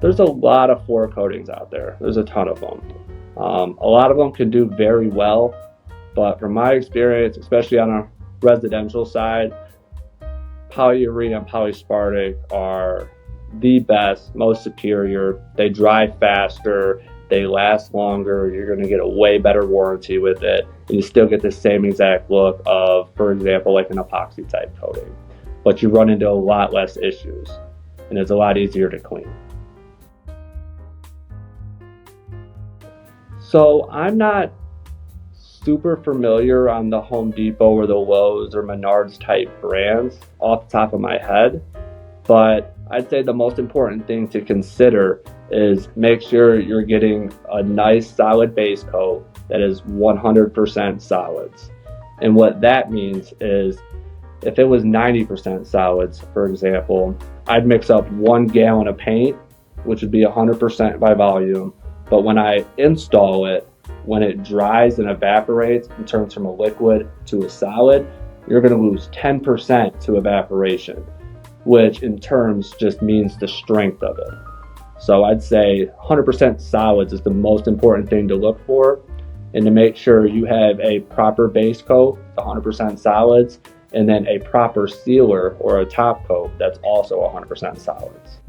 There's a lot of floor coatings out there. There's a ton of them. A lot of them can do very well, but from my experience, especially on a residential side, polyurea and polyaspartic are the best, most superior. They dry faster, they last longer, you're going to get a way better warranty with it, and you still get the same exact look of, for example, like an epoxy type coating. But you run into a lot less issues, and it's a lot easier to clean. So I'm not super familiar on the Home Depot or the Lowe's or Menards type brands off the top of my head, but I'd say the most important thing to consider is make sure you're getting a nice solid base coat that is 100% solids. And what that means is if it was 90% solids, for example, I'd mix up 1 gallon of paint, which would be 100% by volume. But when I install it, when it dries and evaporates and turns from a liquid to a solid, you're going to lose 10% to evaporation, which in terms just means the strength of it. So I'd say 100% solids is the most important thing to look for, and to make sure you have a proper base coat, 100% solids, and then a proper sealer or a top coat that's also 100% solids.